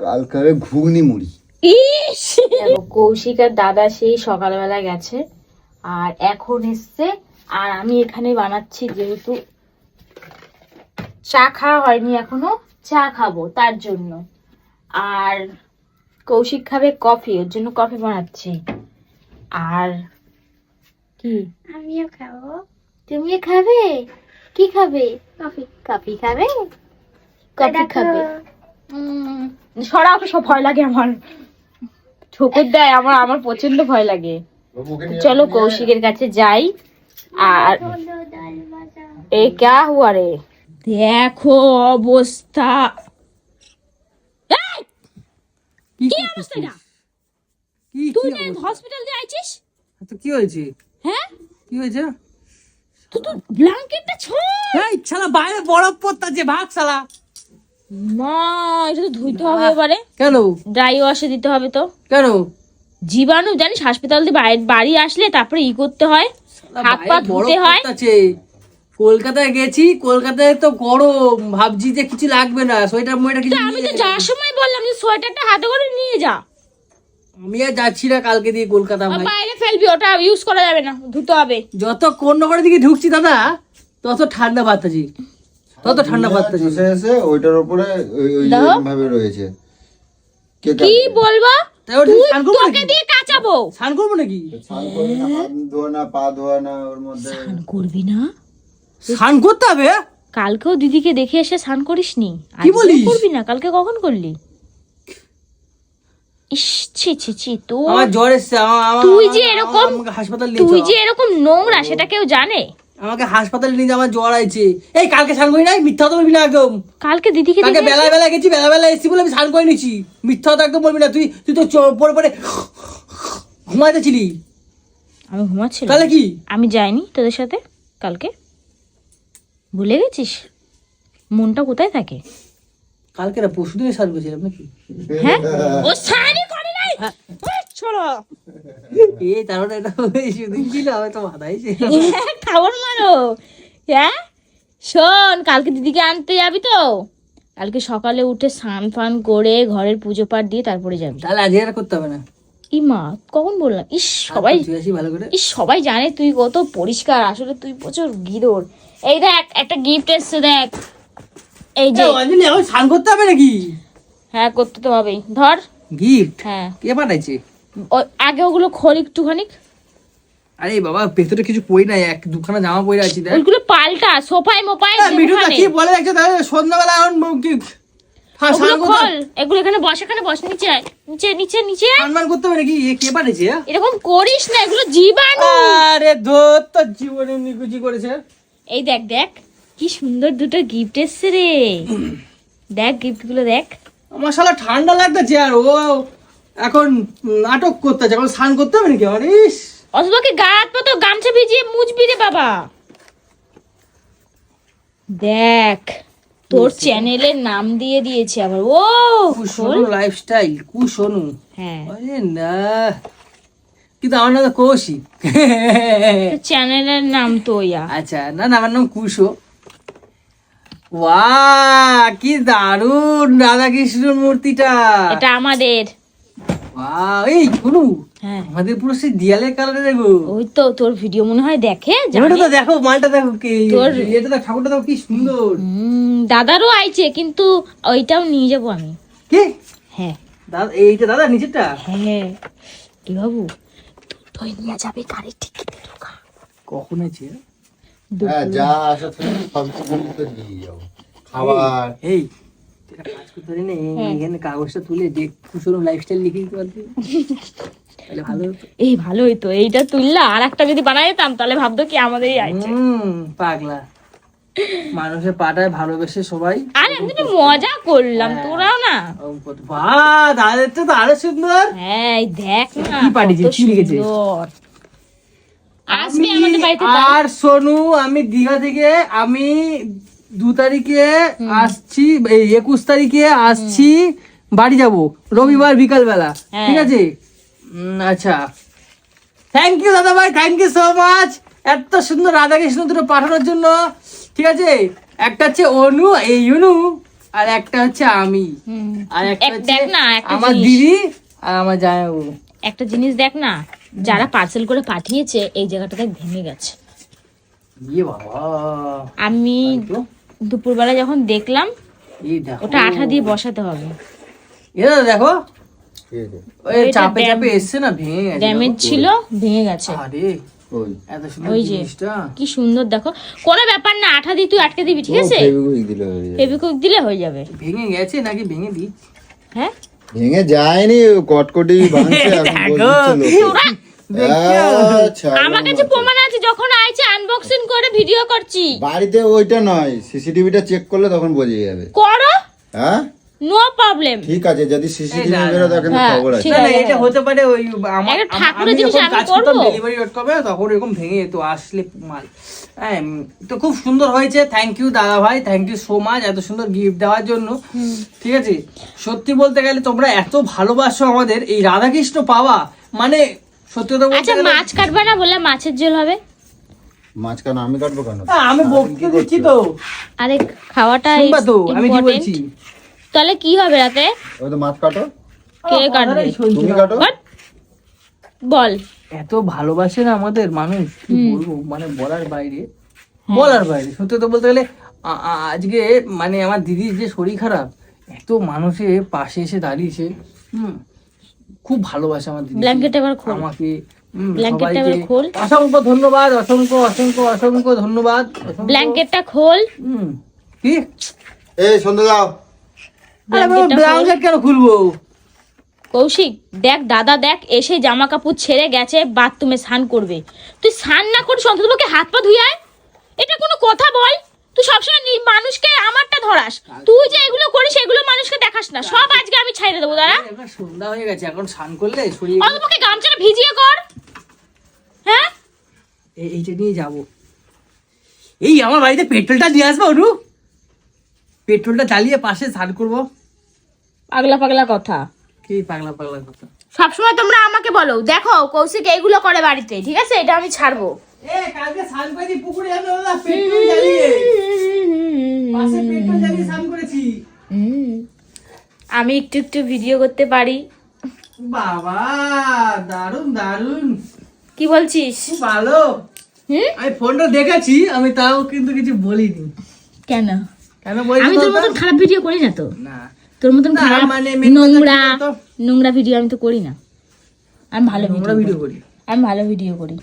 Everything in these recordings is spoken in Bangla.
কালকে হবে ঘুগনি মুড়ি। ইস, কৌশিক আর দাদা সেই সকালবেলা গেছে আর এখন এসছে, আর আমি এখানে বানাচ্ছি, যেহেতু চা খাওয়া হয়নি এখনো, চা খাবো তার জন্য। আর কৌশিক খাবে কফি, ওর জন্য কফি বানাচ্ছি। আর কি, আমিও খাবো। তুমিও খাবে? কি খাবে? কফি। কফি খাবে? কফি খাবে। সরাও, সব ভয় লাগে আমার, ঠোকর দেয় আমার, আমার প্রচন্ড ভয় লাগে। চলো কৌশিকের কাছে যাই। আর এ ক্যা হুয়া রে, দেখো অবস্থা। কি অবস্থা এটা? তুই হসপিটাল দিয়ে আইছিস তো কি হয়েছে? হ্যাঁ, কি হয়েছে? তুই তো ব্ল্যাঙ্কেটটা ছোড়। এই শালা বাইরে বরফ পড়তাছে, ভাগ শালা। মা, এটা তো ধুইতে হবে এবারে। কেন? ড্রাই ওয়াশে দিতে হবে তো। কেন? জীবাণু জানিস, হাসপাতাল দিয়ে বাড়ি আসলে তারপরে ই করতে হয়, হাত পা ধুতে হয়। কলকাতায় গেছি, কলকাতায় তো গরম, ভাবছি যে কিছু লাগবে না, সোয়েটার মোয়েটার কিছু। আমি তো যাওয়ার সময় বললাম যে সোয়েটারটা হাতে করে নিয়ে যা। আমি আর যাচ্ছি না কালকে দিয়ে কলকাতা ভাই। বাইরে ফেলবি, ওটা ইউজ করা যাবে না, ধুতে হবে। যত কন্যাগড়ের দিকে ঢুকছি দাদা, তত ঠান্ডা বাতাসি, তত ঠান্ডা বাতাসি এসে ওইটার উপরে ভাবে রয়েছে। কি বলবো, তুই তোকে দিয়ে কাচাবো। স্নান করবো নাকি? স্নান করবি না, হাত ধোয়া না, পা ধোয়া না, ওর মধ্যে স্নান করবি না? স্নান করতে হবে? কালকেও দিদিকে দেখে এসে স্নান করিসনি? কি বলিস? করবি না? কালকে কখন করলি? ইস, ছি ছি ছি, আমার জ্বর এসছে, তুই যে এরকম, হাসপাতাল তুই যে এরকম নোংরা সেটা কেউ জানে? আমাকে হাসপাতালে নিয়ে আমার জ্বর আছে। এই কালকে স্নান করি নাই, মিথ্যা তো বলবি না একদম। কালকে দিদিকে কালকে বেলায় বেলায় গেছি, বেলা বেলা এসেছি বলে আমি স্নান করে নিয়েছি, মিথ্যা তো একদম বলবি না। তুই তুই তো পরে পরে ঘুমাইতেছিলি। আমি ঘুমাচ্ছিলাম? তাহলে কি? আমি যাইনি তোদের সাথে কালকে, ভুলে গেছিস? মনটা কোথায় থাকে? কালকে না পরশু দিনে স্নান করেছিলাম নাকি? হ্যাঁ, ও স্নানই করে নাই। চলো এই তারপরে এটা সেদিন ছিল, আমি তো মাথায় খাবার মারো। হ্যাঁ শোন, কালকে দিদিকে আনতে যাবি তো? কালকে সকালে উঠে স্নান ফান করে ঘরের পুজো পাঠ দিয়ে তারপরে যাবি। তাহলে আজকে আর করতে হবে না? ইমা, কখন বললাম? ইস, সবাই ভালো করে, ইস সবাই জানে তুই কত পরিষ্কার, আসলে তুই প্রচুর গিদর। এই দেখ, একটা গিফট এসছে, দেখ এই যে। অঞ্জলি এখন স্নান করতে হবে নাকি? হ্যাঁ, করতে তো হবেই। ধর গিফট। হ্যাঁ, কে পাঠাইছে? আগে ওগুলো খোল একটুখানি। আরে বাবা, ভেতরে কিছু পরি নাই, এক দুখানা জামা পরে আছি। দেখ ওইগুলো পাল্টা, সোফায় মোপায় ভিডিওটা কি বলে দেখছো? তাহলে সন্ধ্যাবেলা এখন খোল, এগুলো এখানে বস, এখানে বস, নিচে আয়, নিচে নিচে নিচে সম্মান করতে হবে নাকি? কে পাঠিয়েছে? এরকম করিস না, এগুলো জীবাণু। আরে ধর, তো জীবনে নিকুচি করেছে। এই দেখ দেখ, কি সুন্দর দুটো গিফট এসছে রে। দেখ গিফট গুলো দেখ। আমার শালা ঠান্ডা লাগতেছে, আর ও এখন নাটক করতেছে, এখন স্নান করতে হবে নাকি? আরিস অথবাকে গা হাত পা তো গামছা ভিজিয়ে মুছবি রে বাবা। দেখ, তোর চ্যানেলের নাম দিয়ে দিয়েছে আবার। ও কুশনু লাইফস্টাইল, কুশনু। হ্যাঁ, আরে না, কিন্তু আমার নাম তো কৌশিক। চ্যানেলের নাম তো ইয়া। আচ্ছা, না না, আমার নাম কুশো। বাহ, কি দারুণ রাধা কৃষ্ণর মূর্তিটা। এটা আমাদের। বাহ, এই শুনু, হ্যাঁ, আমাদের পুরো সেই দিয়ালের কালারে দেখো। ওই তো তোর ভিডিও মনে হয় দেখে, ওটা তো দেখো, মালটা দেখো, কি তোর এটা দেখ, ঠাকুরটা দেখো কি সুন্দর। দাদারও আইছে, কিন্তু ওইটাও নিয়ে যাবো আমি। কি? হ্যাঁ দাদা, এইটা দাদা নিচেরটা? হ্যাঁ, কি বাবু, তুই নিয়ে যাবে গাড়ির টিকিট ঢোকা। কখন আছে? হ্যাঁ, যা আসা তুমি সব কিছু তো দিয়ে যাও, খাবার। এই একটা কাজ করতে পারি না, এখানে কাগজটা তুলে যে কুশলম লাইফস্টাইল লিখে দিতে পারবি, তাহলে ভালো হতো। এই ভালো হইতো, এইটা তুললা আর একটা যদি বানাই দিতাম, তাহলে ভাবতো কি আমাদেরই আইছে। পাগলা মানুষের পাটায় ভালোবেসে সবাই। আরে আমি তো মজা করলাম, তোরাও না। বাহ, দাদারটা তো আরো সুন্দর। হ্যাঁ, এই দেখ না কি পাঠিয়েছে, কত কি লিখেছে? সুন্দর। আসবি আমাদের বাড়িতে। আর সোনু, আমি দীঘা থেকে আমি 2 তারিখে আসছি, 21 তারিখে আসছি, বাড়ি যাব রবিবার বিকাল বেলা। ঠিক আছে? আচ্ছা, থ্যাংক ইউ দাদা ভাই, থ্যাংক ইউ সো মাচ এত সুন্দর রাধাকৃষ্ণ দুটো পাঠানোর জন্য। ঠিক আছে, একটা হচ্ছে অনু, এই ইউনু, আর একটা হচ্ছে আমি, আর একটা হচ্ছে দেখ না একটা আমার জিনিস। দিদি আর আমার জামাইবাবু। একটা জিনিস দেখ না, যারা পার্সেল করে পাঠিয়েছে এই জায়গাটা দেখ ভেঙে গেছে। ইয়ে বাবা, আমি দুপুরবেলা যখন দেখলাম এই দেখো ওটা আঠা দিয়ে বসাতে হবে। এটা দেখো ঠিক আছে। ওই এটা চাপে চাপে এসছে না, ভেঙে গেছে। ড্যামেজ ছিল, ভেঙে গেছে। আরে ওই এত সুন্দর ওই যে জিনিসটা। কি সুন্দর দেখো, কোনো ব্যাপার না, আঠা দিয়ে তুই আটকে দিবি, ঠিক আছে? ফেভিকুইক দিলে হয়ে যাবে। ফেভিকুইক দিলে হয়ে যাবে। ভেঙে গেছে নাকি ভেঙে দি? হ্যাঁ ভেঙে যায়নি, কটকটি ভাঙছে এখন বলছে লোকে। আচ্ছা, আমার কাছে প্রমাণ আছে, যখন আইছে আনবক্সিং করে ভিডিও করছি। বাড়িতে ওইটা নয়, সিসিটিভিটা চেক করলে তখন বোঝা যাবে। করো, হ্যাঁ নো প্রবলেম। ঠিক আছে, যদি সিসিটিভি না, বেরো তখন হ্যাঁ, খবর আছে। ঠিক না না, আছে, এটা হতে পারে ওই একটা ঠাকুরের আমি জিনিস যখন আমি কাজ করতাম করবো। ডেলিভারি করবে তখন এরকম ভেঙে যেত আসলে মাল। হ্যাঁ, তো খুব সুন্দর হয়েছে। থ্যাংক ইউ দাদা ভাই, থ্যাংক ইউ সো মাচ এত সুন্দর গিফট দেওয়ার জন্য। ঠিক আছে, সত্যি বলতে গেলে তোমরা এত ভালোবাসো আমাদের, এই রাধাকৃষ্ণ পাওয়া মানে সত্যি কথা বলতে আচ্ছা গেলে। মাছ কাটবে না বললে মাছের ঝোল হবে। মাছ কেন আমি কাটবো কেন? আমি বকতে দিচ্ছি তো, আরে খাওয়াটা শুনবা তো আমি কি important। বলছি। তাহলে কি হবে রাতে? ওই তো মাছ কাটো, কে কাটবে? তুমি কাটো। What? বল। এত ভালোবাসে না আমাদের মানুষ, কি বলবো, মানে বলার বাইরে, বলার বাইরে। সত্যি তো বলতে গেলে আজকে মানে আমার দিদির যে শরীর খারাপ, এত মানুষের পাশে এসে দাঁড়িয়েছে। খুব ভালোবাসে আমার দিদি ব্ল্যাঙ্কেট এবার খোল। আমাকে। ব্ল্যাঙ্কেটটা সবাইকে এবার খোল। অসংখ্য ধন্যবাদ, অসংখ্য অসংখ্য অসংখ্য ধন্যবাদ। অসংখ্য- ব্ল্যাঙ্কেটটা খোল। কি এই সন্ধ্যা দাও। ব্ল্যাঙ্কেটটা খোল। ব্ল্যাঙ্কেট কেন খুলবো? কৌশিক দেখ, দাদা দেখ, এসে জামা কাপড় ছেড়ে গেছে, বাথরুমে স্নান করবে। তুই স্নান না করিস, অন্তত তোকে হাত পা ধুয়ে আয়। এটা কোনো কথা বল? তুই সবসময় মানুষকে আমারটা ধরাস, তুই যে এগুলো করিস এগুলো মানুষকে দেখাস না। সব আজকে আমি ছাইড়ে দেবো দাঁড়া। এবার সন্ধ্যা হয়ে গেছে, এখন স্নান করলে শরীর অন্তপক্ষে গামছাটা ভিজিয়ে কর। হ্যাঁ এইটা নিয়ে যাবো। এই আমার বাড়িতে পেট্রোলটা দিয়ে আসবো, ওটু পেট্রোলটা জ্বালিয়ে পাশে স্নান করবো। পাগলা পাগলা কথা। কি পাগলা পাগলা কথা। সবসময় তোমরা আমাকে বলো, দেখো কৌশিক এইগুলো করে বাড়িতে, ঠিক আছে? এটা আমি ছাড়বো। কালকে স্নান করেছি পুকুরে, যাবে দাদা, পেট্রোল জ্বালিয়ে পাশে পেট্রোল জ্বালিয়ে স্নান করেছি। আমি একটু একটু ভিডিও করতে পারি। বাবা দারুন দারুন, কি বলছিস? খুব ভালো। আমি ফোনটা দেখেছি, আমি তাও কিন্তু কিছু বলিনি। কেন? কেন বলিনি আমি তোর বলতো? মতন খারাপ ভিডিও করি না তো। না তোর মতন না, খারাপ মানে main কথা নোংরা কি বলতো? নোংরা ভিডিও আমি তো করি না। আমি ভালো নোংরা ভিডিও ভিডিও করি। করি আমি ভালো ভিডিও করি।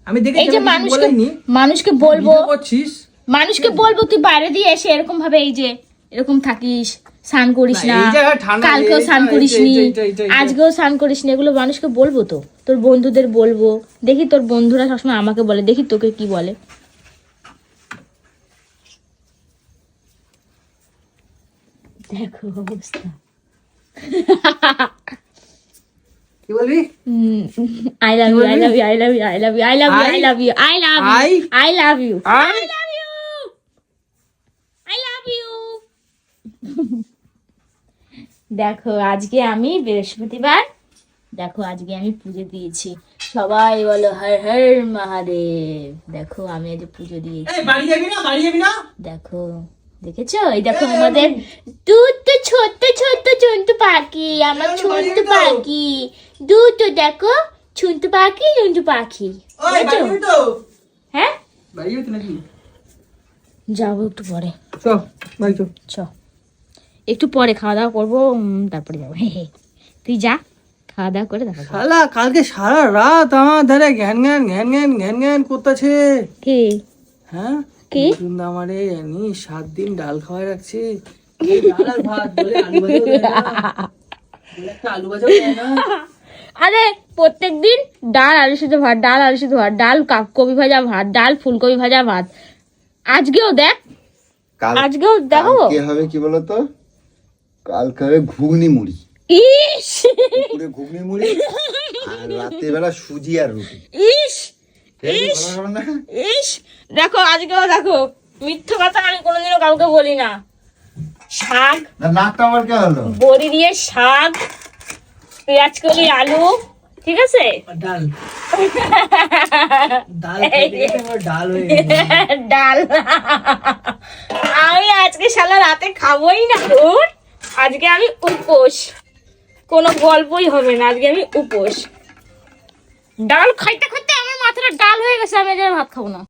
আমি এই দেখেছি, যে আমি কিছু মানুষকে বলিনি। মানুষকে বলবো, ভিডিও করছিস মানুষকে বলবো তুই বাইরে দিয়ে এসে এরকম ভাবে এই যে এরকম থাকিস, স্নান করিস না, না, এই জায়গায় ঠান্ডা কালকেও লেগে স্নান যায়, করিস নি, এইটা। আজকেও স্নান করিস নি, এগুলো মানুষকে বলবো তো। তোর বন্ধুদের বলবো, দেখি তোর বন্ধুরা সবসময় আমাকে বলে, দেখি তোকে কি বলে। দেখো অবস্থা। কি বলবি? I love you, I love you, I love you, I love you, I love you, I love you, I love you, I love you, I love you, I love you. দেখো আজকে আমি বৃহস্পতিবার, দেখো আজকে আমি পুজো দিয়েছি। সবাই বলো হর হর মহাদেব। দেখো আমি আজ পুজো দিয়েছি। এই বাড়ি যাবি না, বাড়ি যাবি না? দেখো দেখেছো, এই দেখো আমাদের দুটো ছোট্ট ছোট্ট চুন্তু পাখি, আমার ছোট্ট পাখি দুটো, দেখো চুন্তু পাখি, চুন্তু পাখি। ওই বাড়ি দেখেছো? যাবি তো? হ্যাঁ বাড়ি যাবি তো নাকি? যাবো একটু পরে। চ বাড়ি চ। চ একটু পরে খাওয়া দাওয়া করবো, তারপরে যাবো। তুই যা খাওয়া দাওয়া করে তারপর যাবো। শালা কালকে সারা রাত আমার ধারে ঘ্যান ঘ্যান ঘ্যান ঘ্যান ঘ্যান ঘ্যান করতেছে। কি হ্যাঁ কি? কিন্তু আমারে জানি 7 দিন ডাল খাওয়াই রাখছে। এই ডাল আর ভাত বলে আলু ভাজাও দেয় না। বলে একটা আলু ভাজাও দেয় না। আরে প্রত্যেকদিন ডাল আলু সিদ্ধ ভাত, ডাল আলু সিদ্ধ ভাত, ডাল কবি ভাজা ভাত, ডাল ফুলকপি ভাজা ভাত। আজকেও দেখ, আজকেও দেখো কি হবে কি বলতো, কালকে হবে ঘুগনি মুড়ি, ইস দুপুরে ঘুগনি মুড়ি, আর রাতের বেলা সুজি আর রুটি। ইস খেয়ে ভালো হবে না? ইস দেখো আজকেও দেখো, মিথ্যা কথা আমি কোনোদিনও কাউকে বলি না। শাক, না নাকটা আমার কে হলো? বড়ি দিয়ে শাক, পেঁয়াজ কলি, আলু, ঠিক আছে? ডাল ডাল খেতে খেতে আমার ডাল হয়ে গেছে। ডাল আমি আজকে শালা রাতে খাবোই না তোর, আজকে আমি উপোস, কোনো গল্পই হবে না, আজকে আমি উপোস। ডাল খাইতে খাইতে আমার মাথাটা ডাল হয়ে গেছে, আমি আজ আর ভাত খাবো না।